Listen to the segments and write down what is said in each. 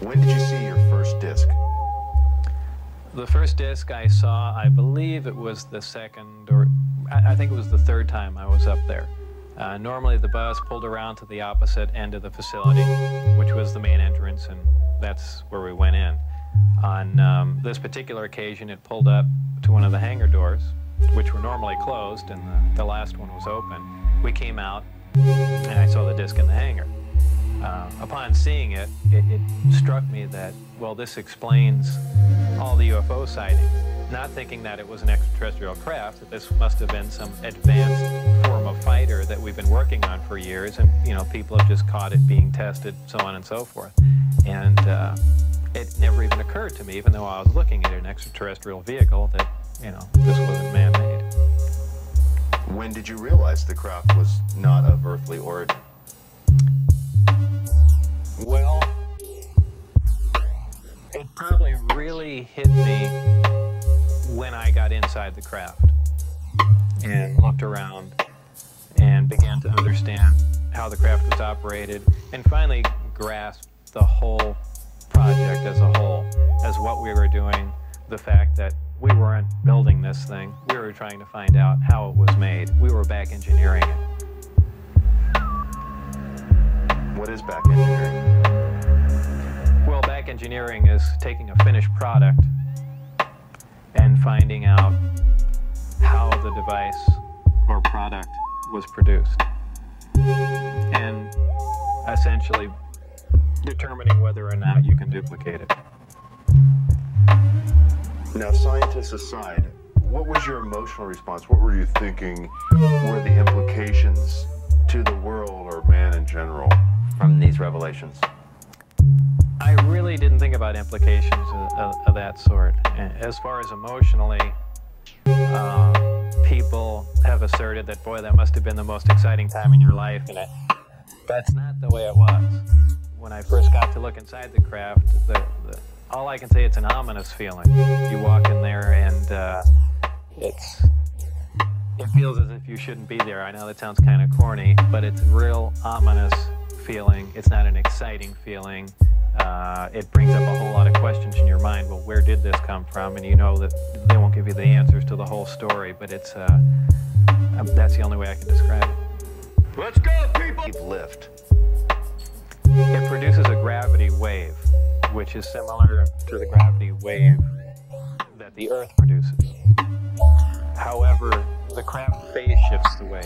When did you see your first disc? The first disc I saw, I believe it was the second, or I think it was the third time I was up there. Normally the bus pulled around to the opposite end of the facility, which was the main entrance, and that's where we went in. On this particular occasion, it pulled up to one of the hangar doors, which were normally closed, and the last one was open. We came out, and I saw the disc in the hangar. Upon seeing it, it struck me that, well, this explains all the UFO sightings. Not thinking that it was an extraterrestrial craft, that this must have been some advanced form of fighter that we've been working on for years, and, you know, people have just caught it being tested, so on and so forth. And it never even occurred to me, even though I was looking at an extraterrestrial vehicle, that, you know, this wasn't man-made. When did you realize the craft was not of earthly origin? Well, it probably really hit me when I got inside the craft and looked around and began to understand how the craft was operated, and finally grasped the whole project as a whole, as what we were doing, the fact that we weren't building this thing, we were trying to find out how it was made. We were back engineering it. What is back engineering? Well, back engineering is taking a finished product and finding out how the device or product was produced, and essentially determining whether or not you can duplicate it. Now, scientists aside, what was your emotional response? What were you thinking were the implications to the world or man in general from these revelations? I really didn't think about implications of that sort. As far as emotionally, people have asserted that, boy, that must have been the most exciting time in your life, and that's not the way it was. When I first got to look inside the craft, all I can say, it's an ominous feeling. You walk in there and it feels as if you shouldn't be there. I know that sounds kind of corny, but it's a real ominous feeling. It's not an exciting feeling. It brings up a whole lot of questions in your mind. Well, where did this come from? And you know that they won't give you the answers to the whole story, but it's that's the only way I can describe it. Let's go, people! Lift. It produces a gravity wave, which is similar to the gravity wave that the Earth produces. However, the craft phase shifts the wave.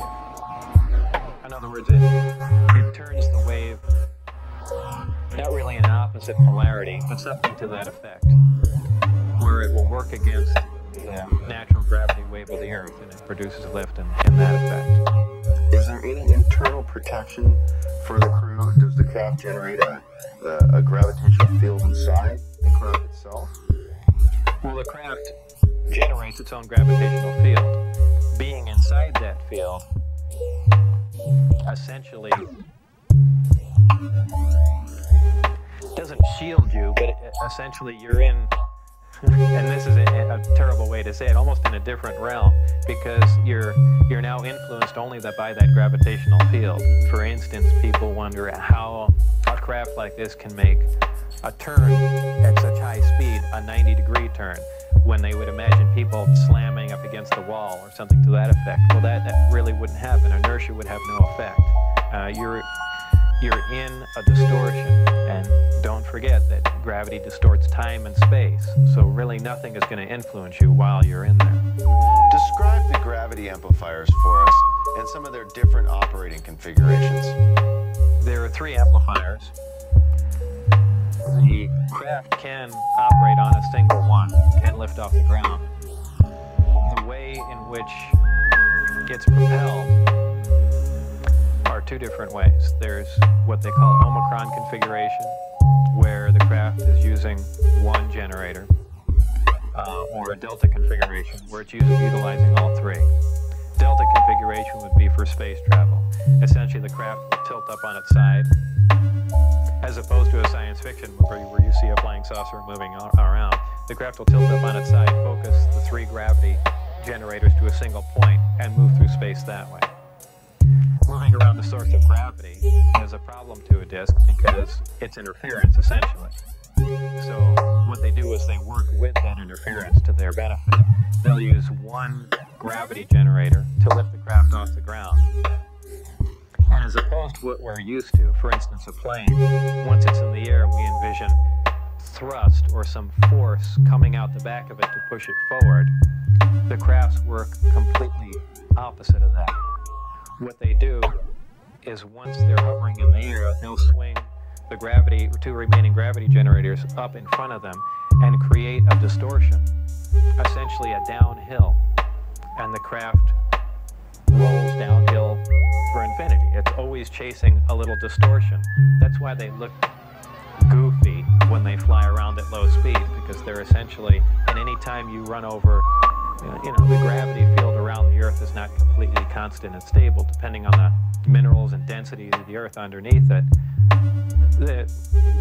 In other words, it turns the wave not really in an opposite polarity, but something to that effect, where it will work against the natural gravity wave of the Earth, and it produces lift in that effect. Is there any internal protection for the crew? Does the craft generate a gravitational field inside the craft itself? Well, the craft generates its own gravitational field. Being inside that field essentially doesn't shield you, but essentially you're in, and this is a terrible way to say it, almost in a different realm, because you're now influenced only by that gravitational field. For instance, people wonder how a craft like this can make a turn at such high speed, a 90-degree turn, when they would imagine people slamming up against the wall or something to that effect. Well, that really wouldn't happen. Inertia would have no effect. You're in a distortion, and don't forget that gravity distorts time and space, so really nothing is going to influence you while you're in there. Describe the gravity amplifiers for us and some of their different operating configurations. There are 3 amplifiers. The craft can operate on a single one, can lift off the ground. The way in which it's propelled are 2 different ways. There's what they call Omicron configuration, where the craft is using 1 generator, or a Delta configuration, where it's utilizing all 3. Delta configuration would be for space travel. Essentially, the craft will tilt up on its side, as opposed to a science fiction movie where you see a flying saucer moving around. The craft will tilt up on its side, focus the 3 gravity generators to a single point, and move through space that way. Moving around the source of gravity is a problem to a disk because it's interference, essentially. So what they do is they work with that interference to their benefit. They'll use one gravity generator to lift the craft off the ground. And as opposed to what we're used to, for instance, a plane, once it's in the air, we envision thrust or some force coming out the back of it to push it forward. The crafts work completely opposite of that. What they do is once they're hovering in the air, they'll swing the two remaining gravity generators up in front of them and create a distortion, essentially a downhill, and the craft rolls downhill for infinity. It's always chasing a little distortion. That's why they look goofy when they fly around at low speed, because they're essentially, and any time you run over, the gravity field around the Earth is not completely constant and stable, depending on the minerals and density of the Earth underneath it. The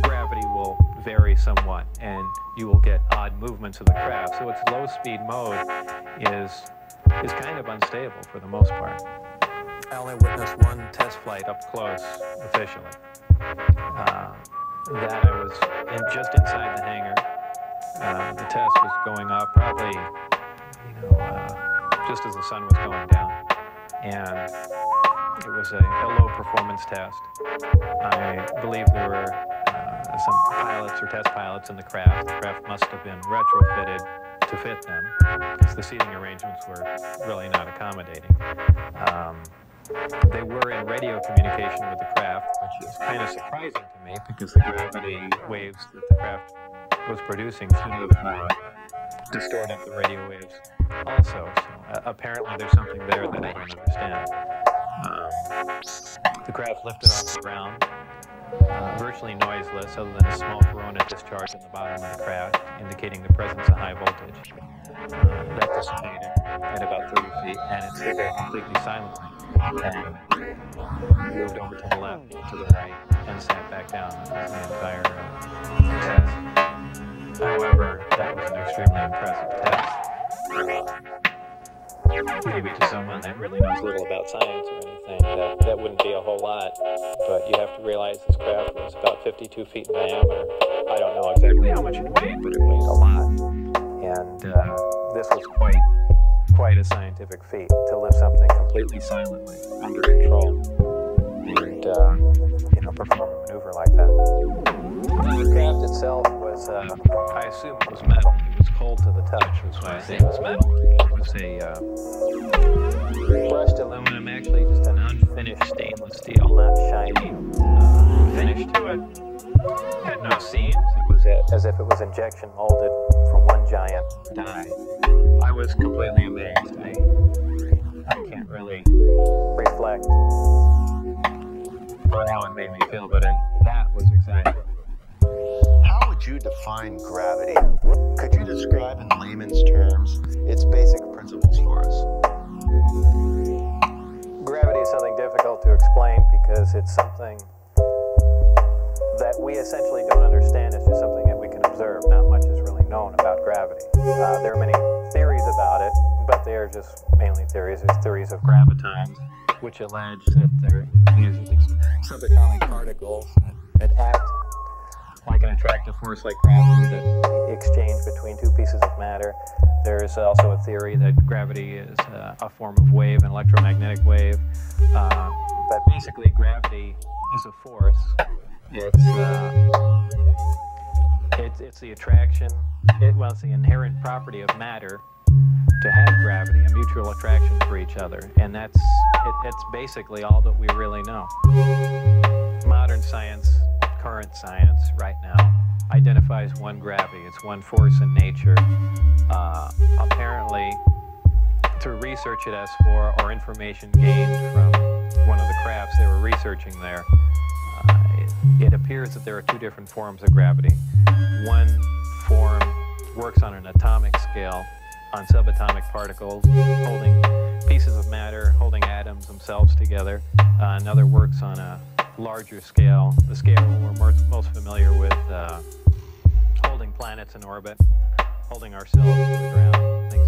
gravity will vary somewhat, and you will get odd movements of the craft. So its low-speed mode is kind of unstable for the most part. I only witnessed one test flight up close, officially. That I was just inside the hangar. The test was going off probably, just as the sun was going down, and it was a low-performance test. I believe there were some pilots or test pilots in the craft. The craft must have been retrofitted to fit them, because the seating arrangements were really not accommodating. They were in radio communication with the craft, which is kind of surprising to me, because the gravity waves that the craft was producing should have distorted the radio waves also. So apparently there's something there that I don't understand. The craft lifted off the ground, virtually noiseless, other than a small corona discharge in the bottom of the craft, indicating the presence of high voltage. That dissipated at about 30 feet, and it stayed there completely silently. And moved over to the left, to the right, and sat back down. That was the entire test. However, that was an extremely impressive test. Maybe to someone that really knows little about science or anything, that wouldn't be a whole lot. But you have to realize this craft was about 52 feet in diameter. I don't know exactly how much it weighed, but it weighed a lot. And this was quite a scientific feat, to lift something completely silently, under control, and perform a maneuver like that. The craft itself was, I assume it was metal. It was cold to the touch, that's why I say it was metal. It was a brushed aluminum, actually just an unfinished stainless steel, not shiny finish to it. It had no seams. It was as if it was injection molded from one giant die. I was completely amazed. I can't really reflect on how it made me feel, but that was exciting. How would you define gravity? Could you describe in layman's terms its basic principles for us? Gravity is something difficult to explain, because it's something that we essentially don't understand. It's just something that we can observe. Not much is really known about gravity. There are many theories about it, but they are just mainly theories. There's theories of gravitons, which allege that these are these subatomic particles that act like an attractive force like gravity that exchange between two pieces of matter. There's also a theory that gravity is a form of wave, an electromagnetic wave. But basically, gravity is a force. It's the attraction. It's the inherent property of matter to have gravity, a mutual attraction for each other, and it's basically all that we really know. Modern science, current science, right now, identifies one gravity. It's one force in nature. Apparently, through research at S4 or information gained from one of the crafts they were researching there, it appears that there are two different forms of gravity. One form works on an atomic scale, on subatomic particles, holding pieces of matter, holding atoms themselves together. Another works on a larger scale, the scale we're most familiar with, holding planets in orbit, holding ourselves to the ground, things